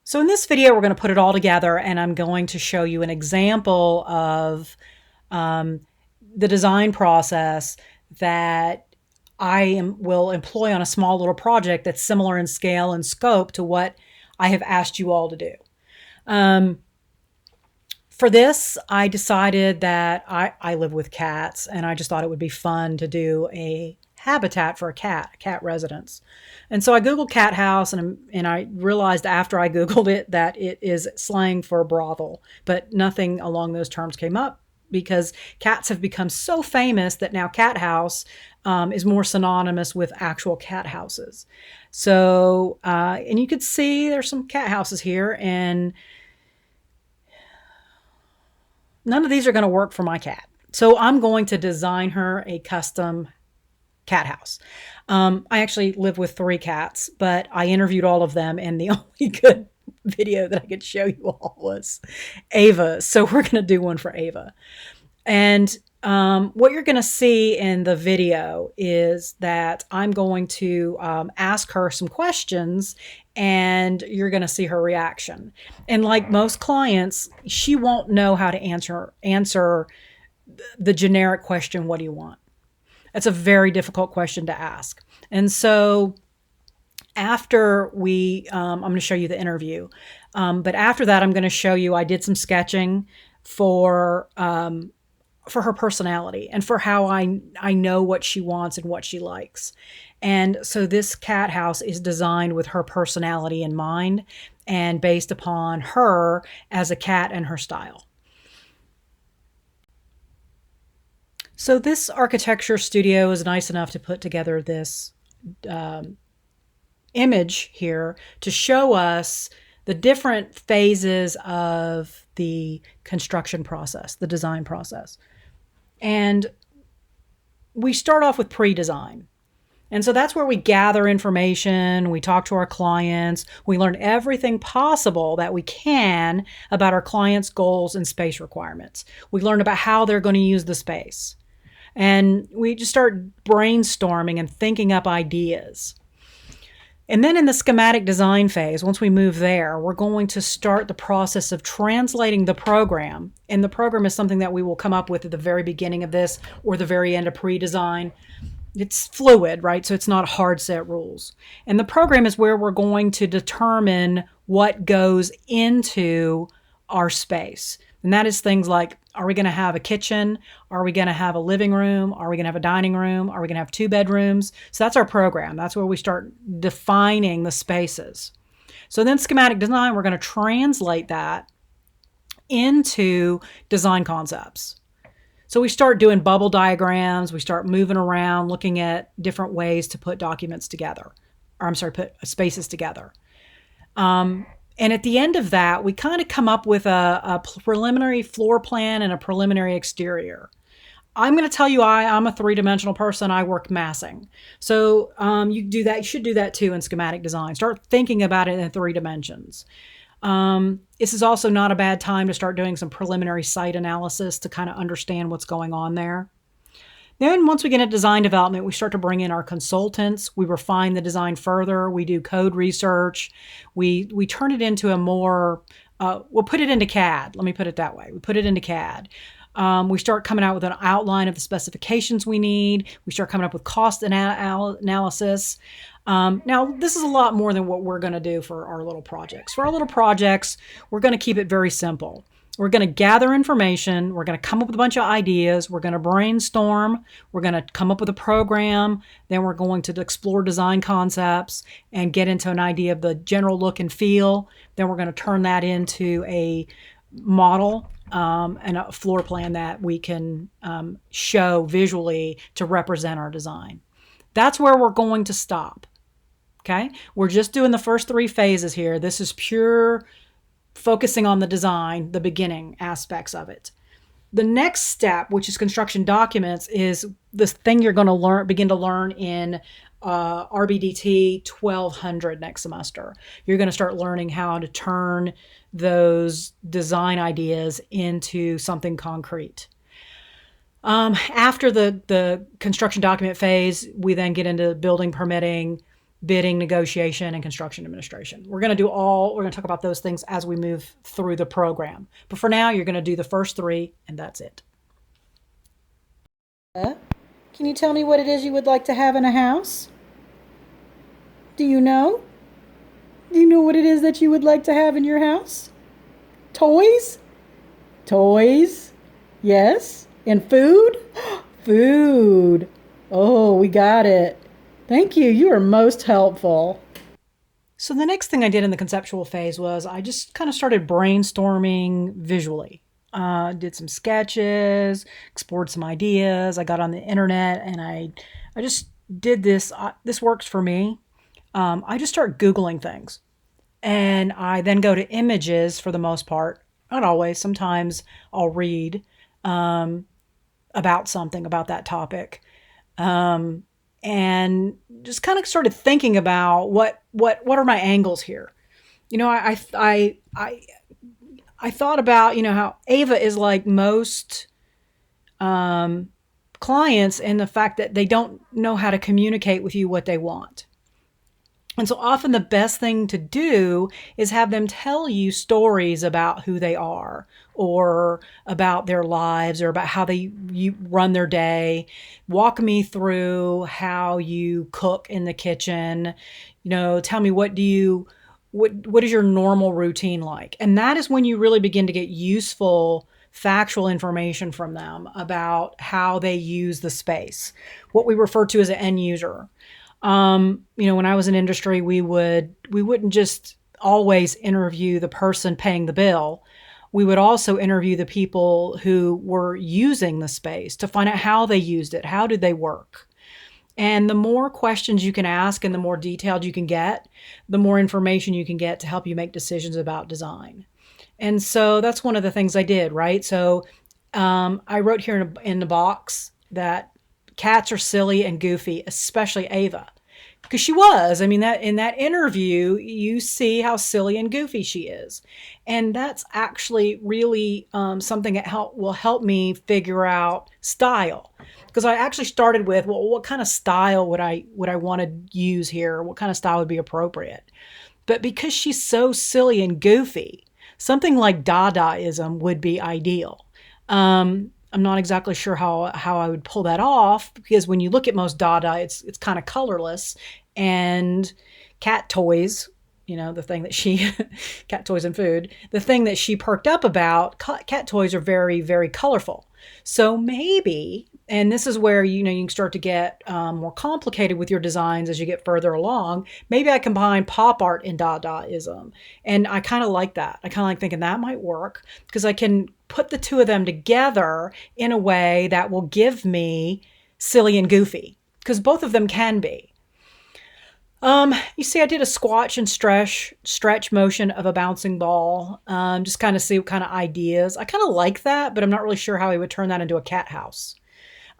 So in this video, we're going to put it all together and I'm going to show you an example of um, the design process that will employ on a small little project that's similar in scale and scope to what I have asked you all to do. Um, for this, I decided that I live with cats and I just thought it would be fun to do a habitat for a cat residence. And so I Googled cat house and I realized after I Googled it that it is slang for a brothel, but nothing along those terms came up because cats have become so famous that now cat house is more synonymous with actual cat houses. So, and you could see there's some cat houses here and none of these are going to work for my cat. So I'm going to design her a custom cat house. I actually live with 3 cats, but I interviewed all of them, and the only good video that I could show you all was Ava. So we're going to do one for Ava. And what you're going to see in the video is that I'm going to ask her some questions and you're going to see her reaction. And like most clients, she won't know how to answer the generic question, what do you want? That's a very difficult question to ask. And so after I'm going to show you the interview. But after that, I'm going to show you, I did some sketching for her personality and for how I know what she wants and what she likes. And so this cat house is designed with her personality in mind and based upon her as a cat and her style. So this architecture studio is nice enough to put together this image here to show us the different phases of the construction process, the design process. And we start off with pre-design. And so that's where we gather information, we talk to our clients, we learn everything possible that we can about our clients' goals and space requirements. We learn about how they're going to use the space. And we just start brainstorming and thinking up ideas. And then in the schematic design phase, once we move there, we're going to start the process of translating the program. And the program is something that we will come up with at the very beginning of this or the very end of pre-design. It's fluid, right? So it's not hard set rules. And the program is where we're going to determine what goes into our space. And that is things like, are we going to have a kitchen? Are we going to have a living room? Are we going to have a dining room? Are we going to have 2 bedrooms? So that's our program. That's where we start defining the spaces. So then schematic design, we're going to translate that into design concepts. So we start doing bubble diagrams. We start moving around, looking at different ways to put documents together. Put spaces together. And at the end of that, we kind of come up with a preliminary floor plan and a preliminary exterior. I'm going to tell you I'm a 3-dimensional person. I work massing. So you do that. You should do that too in schematic design. Start thinking about it in 3 dimensions. This is also not a bad time to start doing some preliminary site analysis to kind of understand what's going on there. Then once we get into design development, we start to bring in our consultants. We refine the design further. We do code research. We turn it into a more, we'll put it into CAD. Let me put it that way. We put it into CAD. We start coming out with an outline of the specifications we need. We start coming up with cost analysis. Now, this is a lot more than what we're going to do for our little projects. For our little projects, we're going to keep it very simple. We're going to gather information. We're going to come up with a bunch of ideas. We're going to brainstorm. We're going to come up with a program. Then we're going to explore design concepts and get into an idea of the general look and feel. Then we're going to turn that into a model and a floor plan that we can show visually to represent our design. That's where we're going to stop. Okay? We're just doing the first 3 phases here. This is pure focusing on the design, the beginning aspects of it. The next step, which is construction documents, is this thing you're going to begin to learn in RBDT 1200 next semester. You're going to start learning how to turn those design ideas into something concrete. After the construction document phase, we then get into building permitting, bidding, negotiation, and construction administration. We're going to talk about those things as we move through the program. But for now, you're going to do the first three, and that's it. Can you tell me what it is you would like to have in a house? Do you know? Do you know what it is that you would like to have in your house? Toys? Toys? Yes. And food? Food. Oh, we got it. Thank you. You are most helpful. So the next thing I did in the conceptual phase was I just kind of started brainstorming visually. Did some sketches, explored some ideas. I got on the internet and I just did this. This works for me. I just start Googling things. And I then go to images for the most part. Not always. Sometimes I'll read about something, about that topic. And just kind of started thinking about what are my angles here. I thought about, how Ava is like most clients in the fact that they don't know how to communicate with you what they want. And so often the best thing to do is have them tell you stories about who they are or about their lives or about how you run their day. Walk me through how you cook in the kitchen. Tell me what is your normal routine like? And that is when you really begin to get useful factual information from them about how they use the space, what we refer to as an end user. When I was in industry, we wouldn't just always interview the person paying the bill. We would also interview the people who were using the space to find out how they used it. How did they work? And the more questions you can ask and the more detailed you can get, the more information you can get to help you make decisions about design. And so that's one of the things I did, right? So I wrote here in the box that cats are silly and goofy, especially Ava, because she was. I mean, that in that interview, you see how silly and goofy she is, and that's actually really something that will help me figure out style. Because I actually started with, well, what kind of style would I want to use here? What kind of style would be appropriate? But because she's so silly and goofy, something like Dadaism would be ideal. I'm not exactly sure how I would pull that off, because when you look at most Dada, it's kind of colorless, and cat toys, the thing that cat toys and food, the thing that she perked up about, cat toys are very, very colorful. So maybe, and this is where, you can start to get more complicated with your designs as you get further along. Maybe I combine pop art and Dadaism. And I kind of like that. I kind of like thinking that might work because I can put the two of them together in a way that will give me silly and goofy, because both of them can be. You see, I did a squash and stretch motion of a bouncing ball, just kind of see what kind of ideas. I kind of like that, but I'm not really sure how he would turn that into a cat house.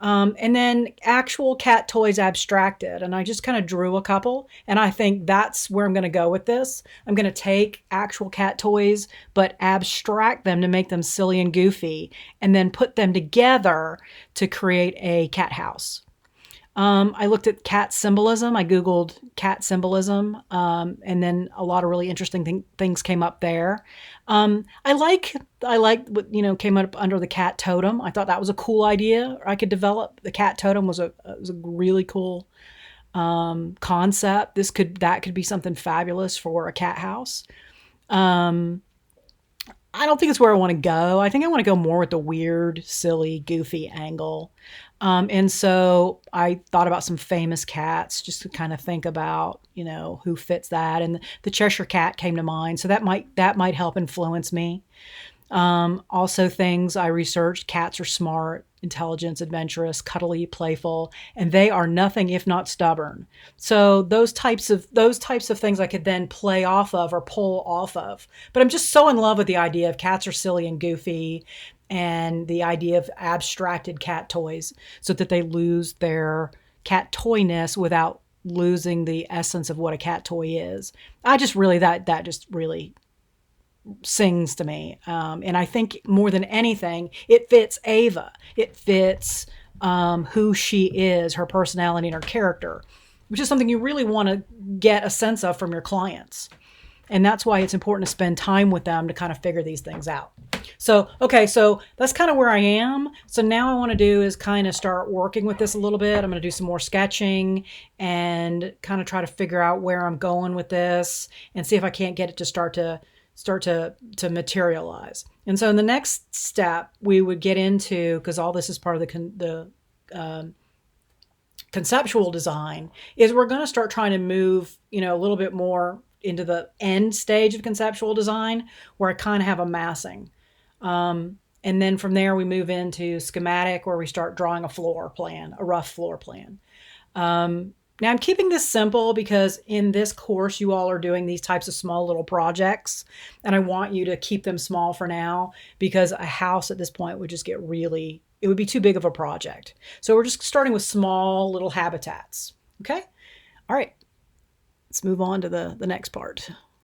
And then actual cat toys abstracted. And I just kind of drew a couple. And I think that's where I'm going to go with this. I'm going to take actual cat toys, but abstract them to make them silly and goofy, and then put them together to create a cat house. I looked at cat symbolism. I Googled cat symbolism, and then a lot of really interesting things came up there. I like what came up under the cat totem. I thought that was a cool idea. I could develop the cat totem was a really cool concept. That could be something fabulous for a cat house. I don't think it's where I want to go. I think I want to go more with the weird, silly, goofy angle. And so I thought about some famous cats just to kind of think about, who fits that. And the Cheshire Cat came to mind. So that might help influence me. Also things I researched: cats are smart, intelligent, adventurous, cuddly, playful, and they are nothing if not stubborn. So those types of things I could then play off of or pull off of. But I'm just so in love with the idea of cats are silly and goofy, and the idea of abstracted cat toys so that they lose their cat toyness without losing the essence of what a cat toy is. That just really sings to me. And I think more than anything, it fits Ava. It fits who she is, her personality and her character. which is something you really want to get a sense of from your clients. And that's why it's important to spend time with them to kind of figure these things out. So, okay, so that's kind of where I am. So now I want to do is kind of start working with this a little bit. I'm going to do some more sketching and kind of try to figure out where I'm going with this and see if I can't get it to start to materialize. And so in the next step, we would get into, because all this is part of the conceptual design, is we're going to start trying to move, a little bit more into the end stage of conceptual design, where I kind of have a massing. And then from there, we move into schematic, where we start drawing a floor plan, a rough floor plan. Now I'm keeping this simple because in this course, you all are doing these types of small little projects, and I want you to keep them small for now, because a house at this point would just get it would be too big of a project. So we're just starting with small little habitats. Okay. All right. Let's move on to the next part.